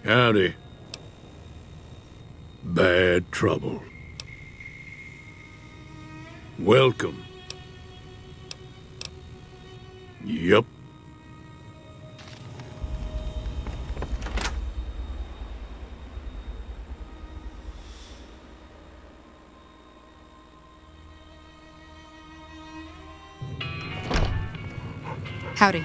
Howdy. Bad trouble. Welcome. Yup. Howdy.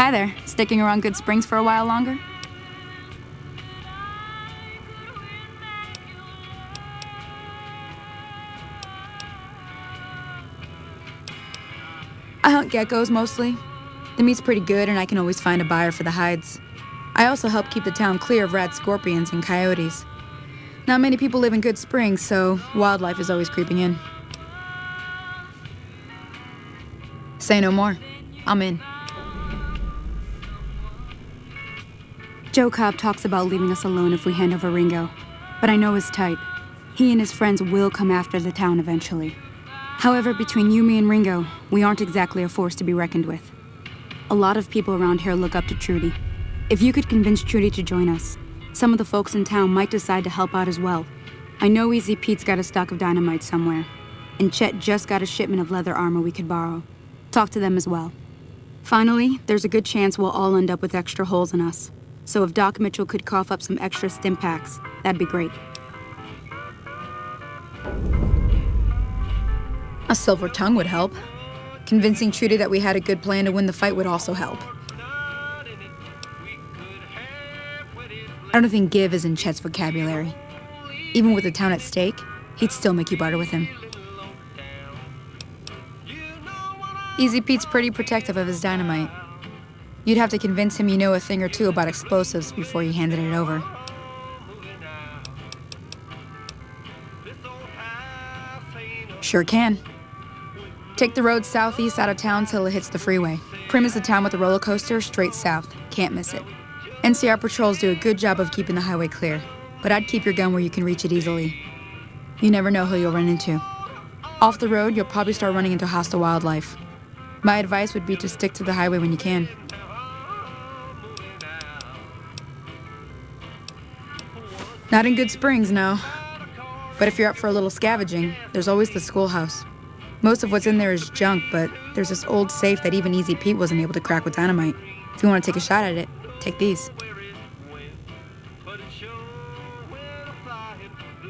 Hi there. Sticking around Good Springs for a while longer? I hunt geckos mostly. The meat's pretty good and I can always find a buyer for the hides. I also help keep the town clear of rat scorpions and coyotes. Not many people live in Good Springs, so wildlife is always creeping in. Say no more. I'm in. Joe Cobb talks about leaving us alone if we hand over Ringo, but I know he's tight. He and his friends will come after the town eventually. However, between you, me, and Ringo, we aren't exactly a force to be reckoned with. A lot of people around here look up to Trudy. If you could convince Trudy to join us, some of the folks in town might decide to help out as well. I know Easy Pete's got a stock of dynamite somewhere, and Chet just got a shipment of leather armor we could borrow. Talk to them as well. Finally, there's a good chance we'll all end up with extra holes in us. So if Doc Mitchell could cough up some extra stim packs, that'd be great. A silver tongue would help. Convincing Trudy that we had a good plan to win the fight would also help. I don't think give is in Chet's vocabulary. Even with the town at stake, he'd still make you barter with him. Easy Pete's pretty protective of his dynamite. You'd have to convince him you know a thing or two about explosives before you handed it over. Sure can. Take the road southeast out of town till it hits the freeway. Prim is the town with the roller coaster straight south. Can't miss it. NCR patrols do a good job of keeping the highway clear, but I'd keep your gun where you can reach it easily. You never know who you'll run into. Off the road, you'll probably start running into hostile wildlife. My advice would be to stick to the highway when you can. Not in Good Springs, no. But if you're up for a little scavenging, there's always the schoolhouse. Most of what's in there is junk, but there's this old safe that even Easy Pete wasn't able to crack with dynamite. If you want to take a shot at it, take these.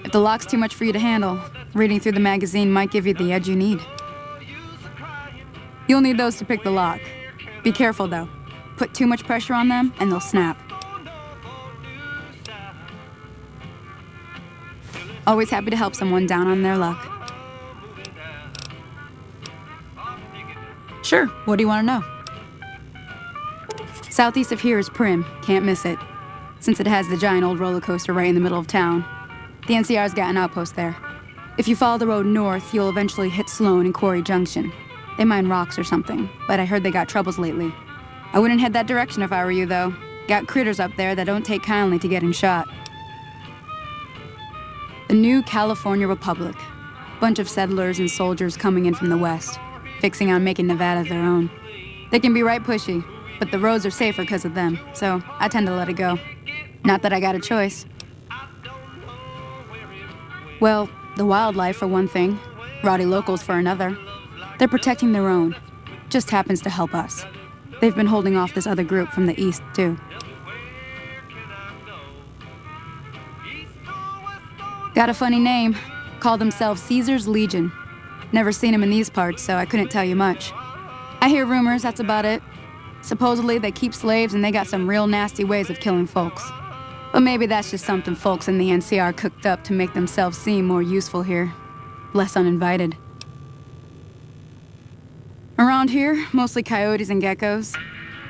If the lock's too much for you to handle, reading through the magazine might give you the edge you need. You'll need those to pick the lock. Be careful, though. Put too much pressure on them, and they'll snap. Always happy to help someone down on their luck. Sure, what do you want to know? Southeast of here is Prim, can't miss it. Since it has the giant old roller coaster right in the middle of town. The NCR's got an outpost there. If you follow the road north, you'll eventually hit Sloan and Quarry Junction. They mine rocks or something, but I heard they got troubles lately. I wouldn't head that direction if I were you, though. Got critters up there that don't take kindly to getting shot. The new California Republic. Bunch of settlers and soldiers coming in from the west, fixing on making Nevada their own. They can be right pushy, but the roads are safer because of them, so I tend to let it go. Not that I got a choice. Well, the wildlife for one thing, rowdy locals for another. They're protecting their own. Just happens to help us. They've been holding off this other group from the east, too. Got a funny name. Call themselves Caesar's Legion. Never seen them in these parts, so I couldn't tell you much. I hear rumors, that's about it. Supposedly they keep slaves and they got some real nasty ways of killing folks. But maybe that's just something folks in the NCR cooked up to make themselves seem more useful here. Less uninvited. Around here, mostly coyotes and geckos.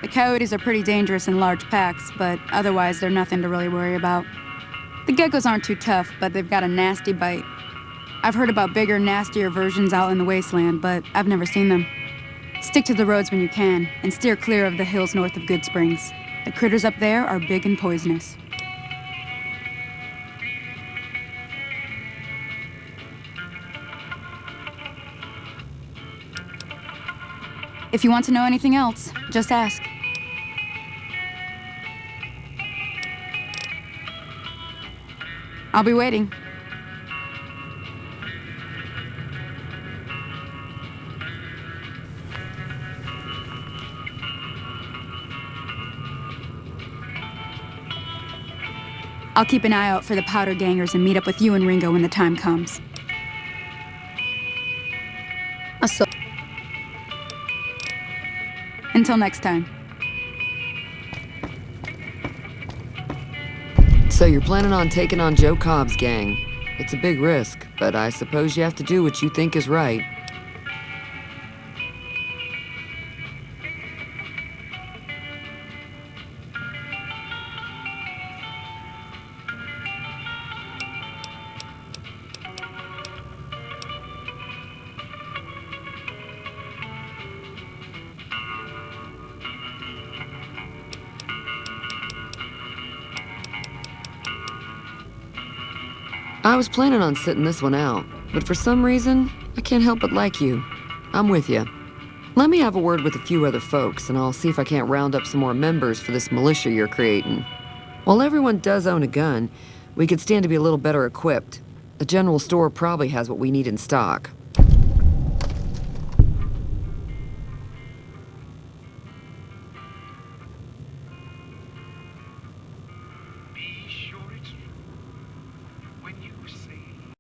The coyotes are pretty dangerous in large packs, but otherwise they're nothing to really worry about. The geckos aren't too tough, but they've got a nasty bite. I've heard about bigger, nastier versions out in the wasteland, but I've never seen them. Stick to the roads when you can, and steer clear of the hills north of Good Springs. The critters up there are big and poisonous. If you want to know anything else, just ask. I'll be waiting. I'll keep an eye out for the powder gangers and meet up with you and Ringo when the time comes. Until next time. So you're planning on taking on Joe Cobb's gang. It's a big risk, but I suppose you have to do what you think is right. I was planning on sitting this one out, but for some reason, I can't help but like you. I'm with you. Let me have a word with a few other folks, and I'll see if I can't round up some more members for this militia you're creating. While everyone does own a gun, we could stand to be a little better equipped. The general store probably has what we need in stock.